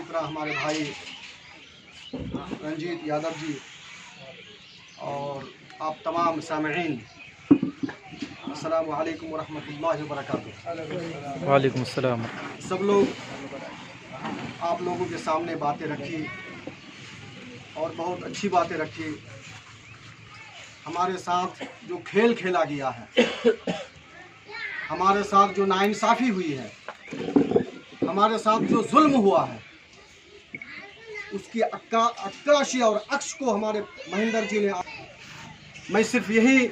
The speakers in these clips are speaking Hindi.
तरह हमारे भाई रंजीत यादव जी और आप तमाम सामईन, अस्सलामु अलैकुम वरहमतुल्लाहि वबरकातुहू। वालेकुम अस्सलाम। सब लोग आप लोगों के सामने बातें रखी और बहुत अच्छी बातें रखी। हमारे साथ जो खेल खेला गया है, हमारे साथ जो नाइंसाफ़ी हुई है, हमारे साथ जो जुल्म हुआ है, उसकी अक्काशी और अक्स को हमारे महेंद्र जी ने। मैं सिर्फ यही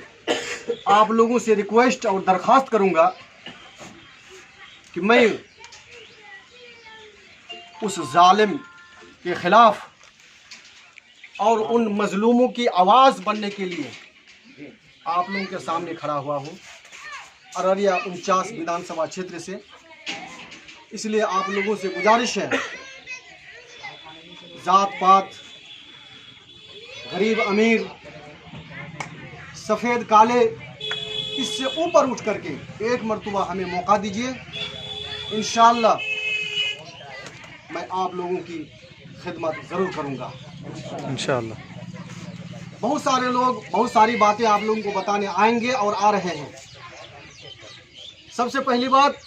आप लोगों से रिक्वेस्ट और दरख्वास्त करूंगा कि मैं उस जालिम के ख़िलाफ़ और उन मज़लूमों की आवाज़ बनने के लिए आप लोगों के सामने खड़ा हुआ हूँ, अररिया 49 विधानसभा क्षेत्र से। इसलिए आप लोगों से गुजारिश है, जात पात, गरीब अमीर, सफ़ेद काले, इससे ऊपर उठ करके एक मरतबा हमें मौका दीजिए। इंशाअल्लाह मैं आप लोगों की खिदमत ज़रूर करूँगा इंशाअल्लाह। बहुत सारे लोग बहुत सारी बातें आप लोगों को बताने आएंगे और आ रहे हैं। सबसे पहली बात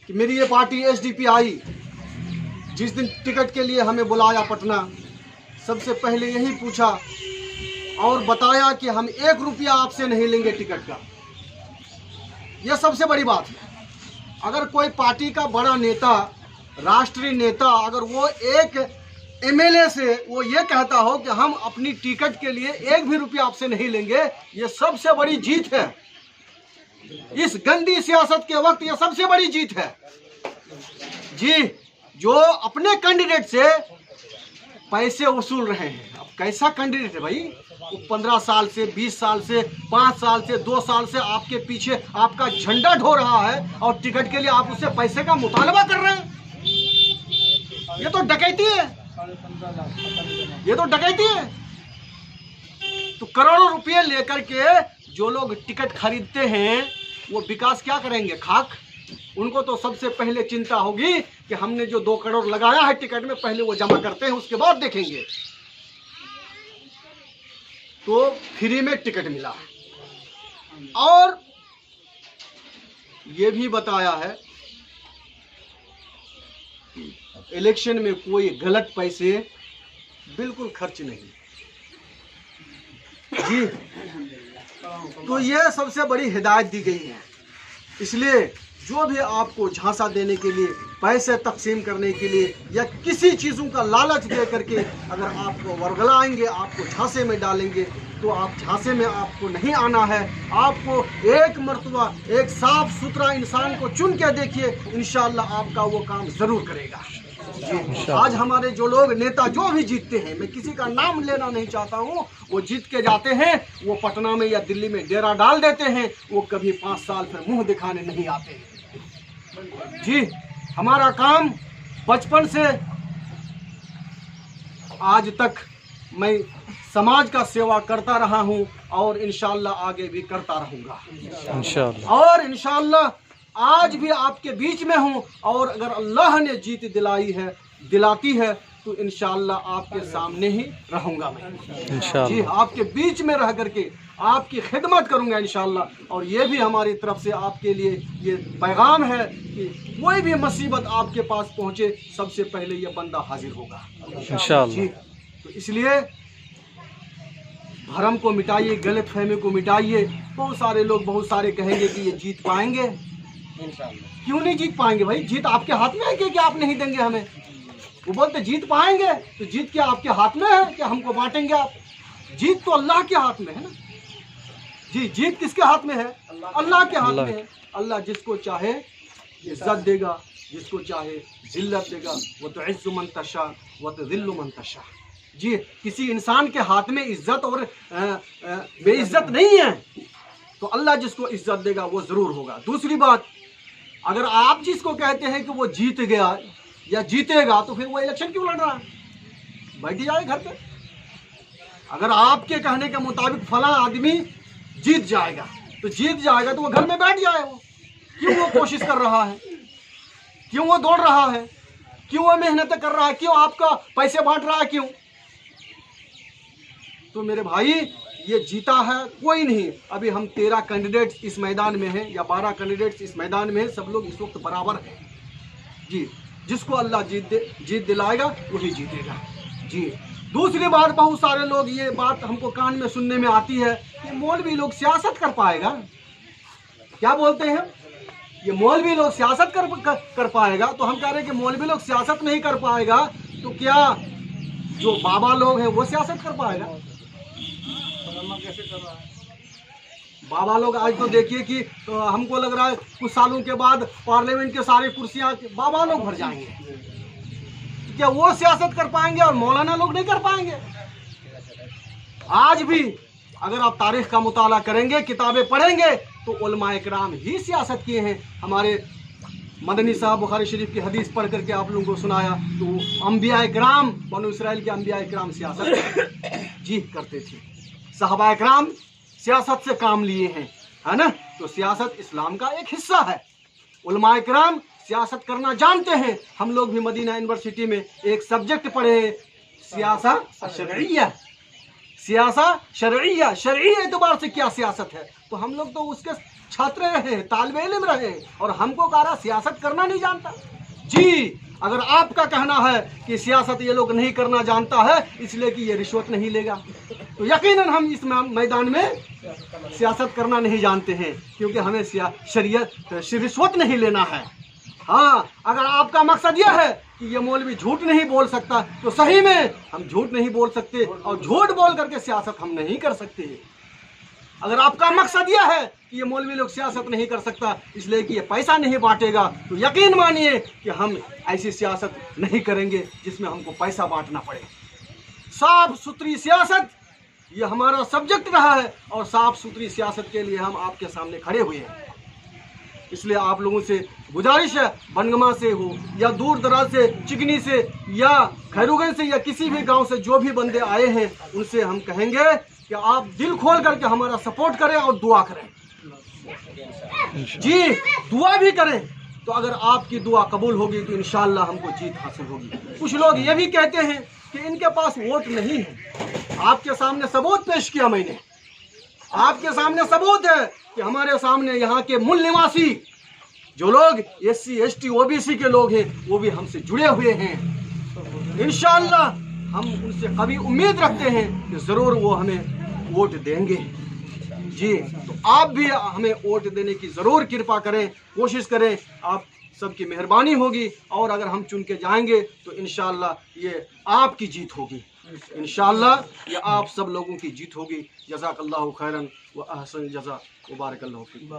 कि मेरी ये पार्टी SDP आई, जिस दिन टिकट के लिए हमें बुलाया पटना, सबसे पहले यही पूछा और बताया कि हम 1 रुपया आपसे नहीं लेंगे टिकट का। यह सबसे बड़ी बात है। अगर कोई पार्टी का बड़ा नेता, राष्ट्रीय नेता, अगर वो एक MLA से वो ये कहता हो कि हम अपनी टिकट के लिए 1 भी रुपया आपसे नहीं लेंगे, ये सबसे बड़ी जीत है। इस गंदी सियासत के वक्त ये सबसे बड़ी जीत है जी। जो अपने कैंडिडेट से पैसे वसूल रहे हैं, अब कैसा कैंडिडेट है भाई? वो 15 साल से, 20 साल से, 5 साल से, 2 साल से आपके पीछे आपका झंडा ढो रहा है और टिकट के लिए आप उससे पैसे का मुतालबा कर रहे हैं। ये तो डकैती है, ये तो डकैती है। तो करोड़ों रुपए लेकर के जो लोग टिकट खरीदते हैं, वो विकास क्या करेंगे? खाक। उनको तो सबसे पहले चिंता होगी कि हमने जो 2 करोड़ लगाया है टिकट में, पहले वो जमा करते हैं, उसके बाद देखेंगे। तो फ्री में टिकट मिला और ये भी बताया है इलेक्शन में कोई गलत पैसे बिल्कुल खर्च नहीं जी। तो ये सबसे बड़ी हिदायत दी गई है। इसलिए जो भी आपको झांसा देने के लिए, पैसे तकसीम करने के लिए या किसी चीज़ों का लालच दे करके अगर आपको वर्गलाएंगे, आपको झांसे में डालेंगे, तो आप झांसे में आपको नहीं आना है। आपको एक मर्तबा एक साफ सुथरा इंसान को चुन के देखिए, इंशाअल्लाह आपका वो काम ज़रूर करेगा जी। आज हमारे जो लोग नेता जो भी जीतते हैं, मैं किसी का नाम लेना नहीं चाहता हूँ, वो जीत के जाते हैं, वो पटना में या दिल्ली में डेरा डाल देते हैं, वो कभी 5 साल फिर मुंह दिखाने नहीं आते हैं जी। हमारा काम बचपन से आज तक मैं समाज का सेवा करता रहा हूं और इंशाअल्लाह आगे भी करता रहूंगा इंशाअल्लाह। और इंशाअल्लाह आज भी आपके बीच में हूं, और अगर अल्लाह ने जीत दिलाती है तो इंशाअल्लाह आपके सामने ही रहूंगा मैं इंशाअल्लाह जी। आपके बीच में रह करके आपकी खिदमत करूंगा इंशाअल्लाह। और ये भी हमारी तरफ से आपके लिए ये पैगाम है कि कोई भी मुसीबत आपके पास पहुंचे, सबसे पहले ये बंदा हाजिर होगा इंशाअल्लाह जी। तो इसलिए भरम को मिटाइए, गलत फहमी को मिटाइए। बहुत सारे लोग बहुत सारे कहेंगे कि ये जीत पाएंगे। क्यों नहीं जीत पाएंगे भाई? जीत आपके हाथ में है कि आप नहीं देंगे हमें? वो बोलते जीत पाएंगे, तो जीत क्या आपके हाथ में है कि हमको बांटेंगे आप? जीत तो अल्लाह के हाथ में है ना जी। जीत किसके हाथ में है? अल्लाह के हाथ में है। अल्लाह जिसको चाहे इज्जत देगा, जिसको चाहे जिल्लत देगा। वो तो इज़्ज़ु मन तशा व तुज़िल्लु मन तशा जी। किसी इंसान के हाथ में इज्जत और बेइज्जत नहीं है। तो अल्लाह जिसको इज्जत देगा वो ज़रूर होगा। दूसरी बात, अगर आप जिसको कहते हैं कि वो जीत गया या जीतेगा, तो फिर वो इलेक्शन क्यों लड़ रहा है? बैठ जाए घर पे। अगर आपके कहने के मुताबिक फला आदमी जीत जाएगा, तो जीत जाएगा तो वो घर में बैठ जाए। वो क्यों वो कोशिश कर रहा है? क्यों वो दौड़ रहा है? क्यों वो मेहनत कर रहा है, क्यों आपका पैसे बांट रहा है, क्यों? तो मेरे भाई ये जीता है कोई नहीं। अभी हम 13 कैंडिडेट्स इस मैदान में हैं या 12 कैंडिडेट्स इस मैदान में हैं, सब लोग इस वक्त बराबर हैं जी। जिसको अल्लाह जीत दिलाएगा वही जीतेगा जी। दूसरी बात, बहुत सारे लोग ये बात हमको कान में सुनने में आती है कि मौलवी लोग सियासत कर पाएगा। क्या बोलते हैं? ये मौलवी लोग सियासत कर पाएगा। तो हम कह रहे हैं कि मौलवी लोग सियासत नहीं कर पाएगा तो क्या जो बाबा लोग हैं वो सियासत कर पाएगा? कैसे कर रहा है बाबा लोग? आज तो देखिए कि हमको लग रहा है कुछ सालों के बाद पार्लियामेंट के सारी कुर्सियां बाबा लोग भर जाएंगे। तो क्या वो सियासत कर पाएंगे और मौलाना लोग नहीं कर पाएंगे? आज भी अगर आप तारीख का मुताला करेंगे, किताबें पढ़ेंगे, तो उलमाए किराम ही सियासत किए हैं। हमारे मदनी साहब बुखारी शरीफ की हदीस पढ़ करके आप लोगों को सुनाया, तो अंबिया किराम, बनु इसराइल के अंबिया किराम सियासत जी करते थे। सहाबा किराम सियासत से काम लिए हैं, है ना? तो सियासत इस्लाम का एक हिस्सा है। उलमाए किराम सियासत करना जानते हैं। हम लोग भी मदीना यूनिवर्सिटी में एक सब्जेक्ट पढ़े हैं, सियासत शरइया। सियासत शरइया, शरई एतबार से क्या सियासत है, तो हम लोग तो उसके छात्र रहे, तालिब इल्म रहे, और हमको कह रहा सियासत करना नहीं जानता जी। अगर आपका कहना है कि सियासत ये लोग नहीं करना जानता है इसलिए कि ये रिश्वत नहीं लेगा, तो यकीनन हम इस मैदान में सियासत करना नहीं जानते हैं, क्योंकि हमें शरीयत रिश्वत नहीं लेना है। हाँ, अगर आपका मकसद यह है कि ये मौलवी झूठ नहीं बोल सकता, तो सही में हम झूठ नहीं बोल सकते, और झूठ बोल करके सियासत हम नहीं कर सकते। अगर आपका मकसद यह है कि ये मौलवी लोग सियासत नहीं कर सकता इसलिए कि ये पैसा नहीं बांटेगा, तो यकीन मानिए कि हम ऐसी सियासत नहीं करेंगे जिसमें हमको पैसा बांटना पड़े। साफ सुथरी सियासत ये हमारा सब्जेक्ट रहा है, और साफ सुथरी सियासत के लिए हम आपके सामने खड़े हुए हैं। इसलिए आप लोगों से गुजारिश है, बनगमा से हो या दूर दराज से, चिकनी से या खैरुगंज से या किसी भी गांव से जो भी बंदे आए हैं, उनसे हम कहेंगे कि आप दिल खोल करके हमारा सपोर्ट करें और दुआ करें जी। दुआ भी करें, तो अगर आपकी दुआ कबूल होगी तो इंशाअल्लाह हमको जीत हासिल होगी। कुछ लोग ये भी कहते हैं कि इनके पास वोट नहीं है। आपके सामने सबूत पेश किया मैंने, आपके सामने सबूत है कि हमारे सामने यहाँ के मूल निवासी जो लोग SC ST OBC के लोग हैं वो भी हमसे जुड़े हुए हैं। इंशाअल्लाह हम उनसे कभी उम्मीद रखते हैं कि ज़रूर वो हमें वोट देंगे जी। तो आप भी हमें वोट देने की ज़रूर कृपा करें, कोशिश करें, आप सबकी मेहरबानी होगी। और अगर हम चुन के जाएंगे तो इंशाअल्लाह ये आपकी जीत होगी, इंशाअल्लाह ये आप सब लोगों की जीत होगी। जज़ाकल्लाहु खैरन व अहसन जज़ा व बारकल्लाहु फीक।